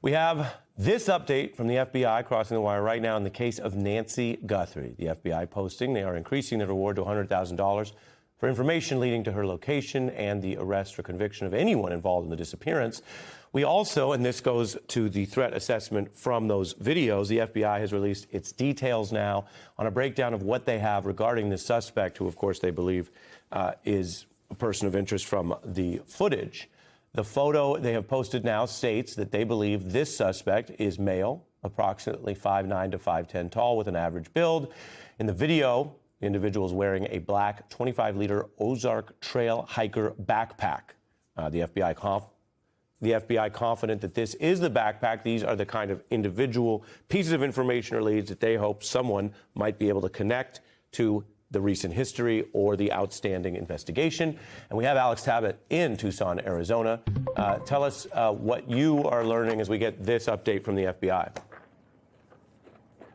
We have this update from the FBI crossing the wire right now in the case of Nancy Guthrie. The FBI posting they are increasing the reward to $100,000 for information leading to her location and the arrest or conviction of anyone involved in the disappearance. We also, and this goes to the threat assessment from those videos, the FBI has released its details now on a breakdown of what they have regarding this suspect, who, of course, they believe is a person of interest from the footage. The photo they have posted now states that they believe this suspect is male, approximately 5'9" to 5'10" tall, with an average build. In the video, the individual is wearing a black 25-liter Ozark Trail Hiker backpack. The FBI confident that this is the backpack. These are the kind of individual pieces of information or leads that they hope someone might be able to connect to the recent history or the outstanding investigation. And we have Alex Tabbitt in Tucson, Arizona. Tell us what you are learning as we get this update from the FBI.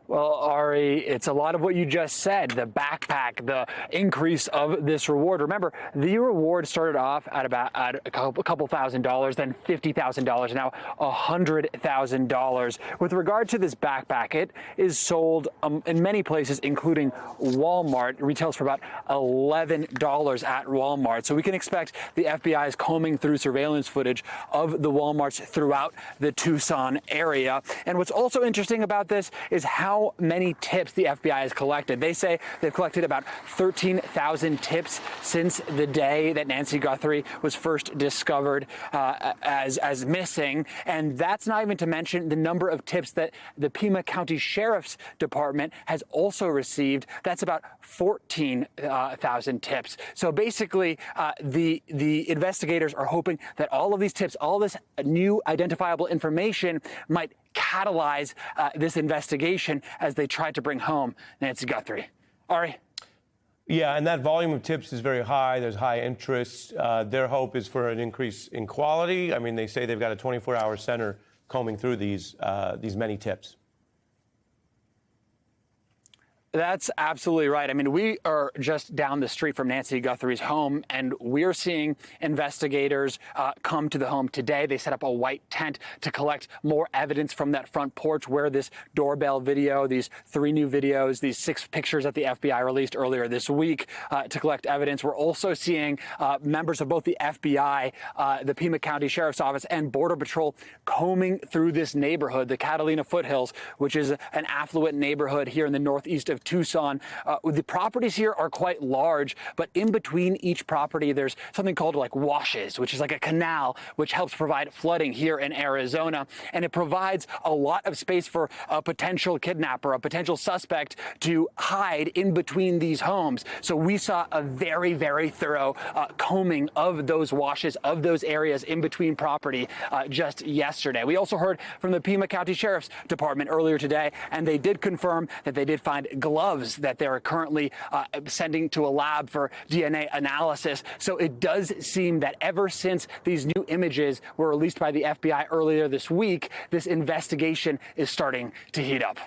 Well, Ari, it's a lot of what you just said, the backpack, the increase of this reward. Remember, the reward started off at a couple $1,000s, then $50,000, now $100,000. With regard to this backpack, it is sold in many places, including Walmart. It retails for about $11 at Walmart. So we can expect the FBI is combing through surveillance footage of the Walmarts throughout the Tucson area. And what's also interesting about this is how many tips the FBI has collected. They say they've collected about 13,000 tips since the day that Nancy Guthrie was first discovered as missing. And that's not even to mention the number of tips that the Pima County Sheriff's Department has also received. That's about 14,000 tips. So basically, the investigators are hoping that all of these tips, all this new identifiable information might catalyze this investigation as they try to bring home Nancy Guthrie. Ari? Yeah, and that volume of tips is very high. There's high interest. Their hope is for an increase in quality. I mean, they say they've got a 24-hour center combing through these many tips. That's absolutely right. I mean, we are just down the street from Nancy Guthrie's home, and we're seeing investigators come to the home today. They set up a white tent to collect more evidence from that front porch where this doorbell video, these 3 new videos, these 6 pictures that the FBI released earlier this week to collect evidence. We're also seeing members of both the FBI, the Pima County Sheriff's Office, and Border Patrol combing through this neighborhood, the Catalina Foothills, which is an affluent neighborhood here in the northeast of Tucson. The properties here are quite large, but in between each property, there's something called like washes, which is like a canal, which helps provide flooding here in Arizona. And it provides a lot of space for a potential kidnapper, a potential suspect to hide in between these homes. So we saw a very, very thorough combing of those washes, of those areas in between property just yesterday. We also heard from the Pima County Sheriff's Department earlier today, and they did confirm that they did find gloves that they're currently sending to a lab for DNA analysis. So it does seem that ever since these new images were released by the FBI earlier this week, this investigation is starting to heat up.